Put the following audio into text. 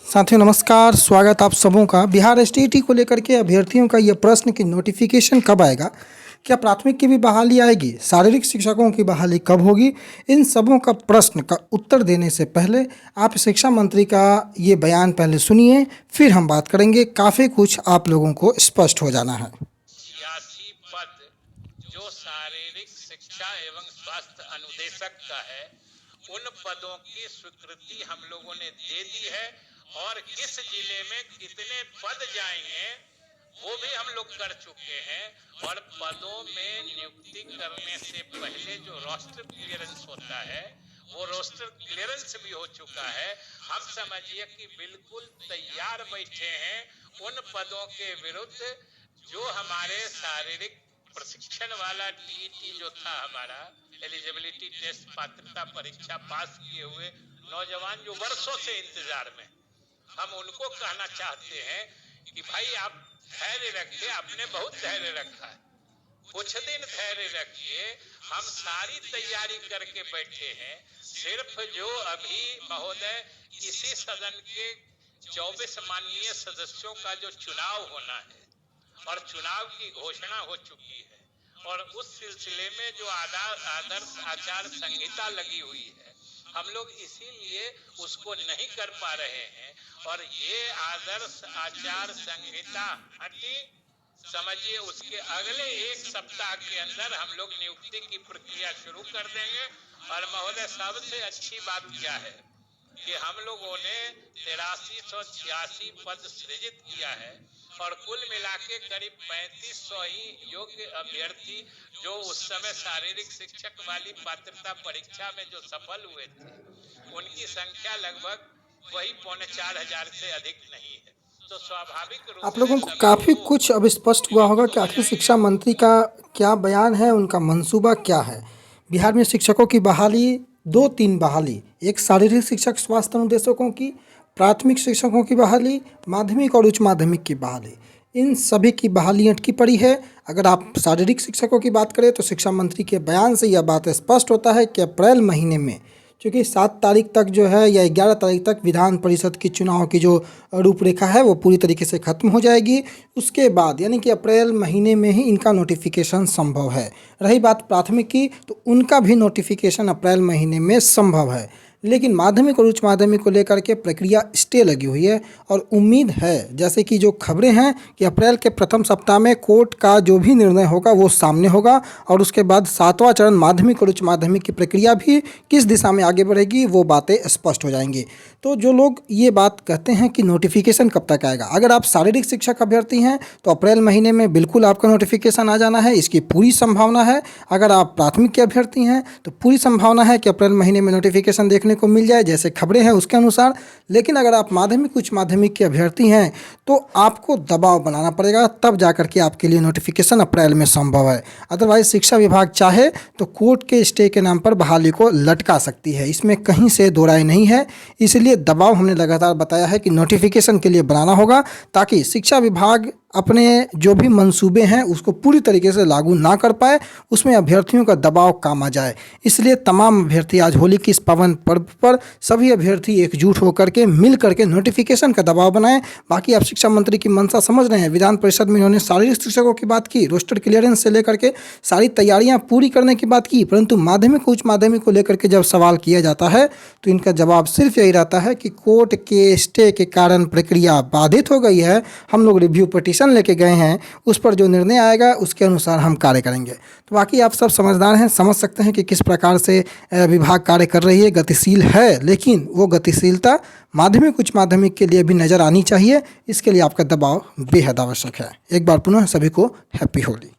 साथियों नमस्कार, स्वागत आप सबों का। बिहार एसटीईटी को लेकर के अभ्यर्थियों का ये प्रश्न कि नोटिफिकेशन कब आएगा, क्या प्राथमिक की भी बहाली आएगी, शारीरिक शिक्षकों की बहाली कब होगी, इन सबों का प्रश्न का उत्तर देने से पहले आप शिक्षा मंत्री का ये बयान पहले सुनिए, फिर हम बात करेंगे। काफ़ी कुछ आप लोगों को स्पष्ट हो जाना है। 86 पद जो शारीरिक शिक्षा एवं स्वास्थ्य अनुदेशक का है, उन पदों की स्वीकृति हम लोगों ने दे दी है और किस जिले में कितने पद जाएंगे वो भी हम लोग कर चुके हैं। और पदों में नियुक्ति करने से पहले जो रोस्टर क्लियरेंस होता है वो रोस्टर क्लियरेंस भी हो चुका है। हम समझिए कि बिल्कुल तैयार बैठे हैं उन पदों के विरुद्ध जो हमारे शारीरिक प्रशिक्षण वाला टीईटी जो था, हमारा एलिजिबिलिटी टेस्ट पात्रता परीक्षा पास किए हुए नौजवान जो वर्षों से इंतजार में, हम उनको कहना चाहते हैं कि भाई आप धैर्य रखिए। आपने बहुत धैर्य रखा है, कुछ दिन धैर्य रखिए। हम सारी तैयारी करके बैठे हैं। सिर्फ जो अभी महोदय इसी सदन के 24 माननीय सदस्यों का जो चुनाव होना है और चुनाव की घोषणा हो चुकी है, और उस सिलसिले में जो आदर्श आचार संहिता लगी हुई है, हम लोग इसीलिए उसको नहीं कर पा रहे हैं। और ये आदर्श आचार संहिता हटी, समझिए उसके अगले एक सप्ताह के अंदर हम लोग नियुक्ति की प्रक्रिया शुरू कर देंगे। और महोदय सबसे अच्छी बात क्या है कि हम लोगों ने 8386 पद सृजित किया है और कुल मिला के करीब 3500 ही योग्य अभ्यर्थी जो उस समय शारीरिक शिक्षक वाली पात्रता परीक्षा में जो सफल हुए थे, उनकी संख्या लगभग वही 4500 से अधिक नहीं है। तो स्वाभाविक रूप आप लोगों को काफ़ी कुछ अब स्पष्ट हुआ होगा कि आखिर शिक्षा मंत्री का क्या बयान है, उनका मंसूबा क्या है। बिहार में शिक्षकों की बहाली, 2-3 बहाली, एक शारीरिक शिक्षक स्वास्थ्य अनुदेशकों की, प्राथमिक शिक्षकों की बहाली, माध्यमिक और उच्च माध्यमिक की बहाली, इन सभी की बहाली अटकी पड़ी है। अगर आप शारीरिक शिक्षकों की बात करें तो शिक्षा मंत्री के बयान से यह बात स्पष्ट होता है कि अप्रैल महीने में, क्योंकि 7 तारीख तक जो है या 11 तारीख तक विधान परिषद की चुनाव की जो रूपरेखा है वो पूरी तरीके से ख़त्म हो जाएगी। उसके बाद यानी कि अप्रैल महीने में ही इनका नोटिफिकेशन संभव है। रही बात प्राथमिक की, तो उनका भी नोटिफिकेशन अप्रैल महीने में संभव है। लेकिन माध्यमिक और उच्च माध्यमिक को लेकर के प्रक्रिया स्टे लगी हुई है और उम्मीद है, जैसे कि जो खबरें हैं, कि अप्रैल के प्रथम सप्ताह में कोर्ट का जो भी निर्णय होगा वो सामने होगा और उसके बाद 7वां चरण माध्यमिक और उच्च माध्यमिक की प्रक्रिया भी किस दिशा में आगे बढ़ेगी वो बातें स्पष्ट हो जाएंगी। तो जो लोग ये बात कहते हैं कि नोटिफिकेशन कब तक आएगा, अगर आप शारीरिक शिक्षक अभ्यर्थी हैं तो अप्रैल महीने में बिल्कुल आपका नोटिफिकेशन आ जाना है, इसकी पूरी संभावना है। अगर आप प्राथमिक के अभ्यर्थी हैं तो पूरी संभावना है कि अप्रैल महीने में नोटिफिकेशन देखने को मिल जाए, जैसे खबरें हैं उसके अनुसार। लेकिन अगर आप माध्यमिक उच्च माध्यमिक के अभ्यर्थी हैं तो आपको दबाव बनाना पड़ेगा, तब जाकर के आपके लिए नोटिफिकेशन अप्रैल में संभव है। अदरवाइज शिक्षा विभाग चाहे तो कोर्ट के स्टे के नाम पर बहाली को लटका सकती है, इसमें कहीं से दो राय नहीं है। इसलिए दबाव हमने लगातार बताया है कि नोटिफिकेशन के लिए बनाना होगा, ताकि शिक्षा विभाग अपने जो भी मंसूबे हैं उसको पूरी तरीके से लागू ना कर पाए, उसमें अभ्यर्थियों का दबाव काम आ जाए। इसलिए तमाम अभ्यर्थी आज होली की इस पावन पर्व पर सभी अभ्यर्थी एकजुट होकर के मिल करके नोटिफिकेशन का दबाव बनाएं। बाकी आप शिक्षा मंत्री की मंशा समझ रहे हैं। विधान परिषद में इन्होंने शारीरिक शिक्षकों की बात की, रोस्टर क्लियरेंस से लेकर के सारी तैयारियां पूरी करने की बात की, परंतु माध्यमिक उच्च माध्यमिक को लेकर के जब सवाल किया जाता है तो इनका जवाब सिर्फ यही रहता है कि कोर्ट के स्टे के कारण प्रक्रिया बाधित हो गई है, हम लोग रिव्यू पिटीशन लेके गए हैं, उस पर जो निर्णय आएगा उसके अनुसार हम कार्य करेंगे। तो बाकी आप सब समझदार हैं, समझ सकते हैं कि किस प्रकार से विभाग कार्य कर रही है। गतिशील है, लेकिन वो गतिशीलता माध्यमिक उच्च माध्यमिक के लिए भी नज़र आनी चाहिए। इसके लिए आपका दबाव बेहद आवश्यक है। एक बार पुनः सभी को हैप्पी होली।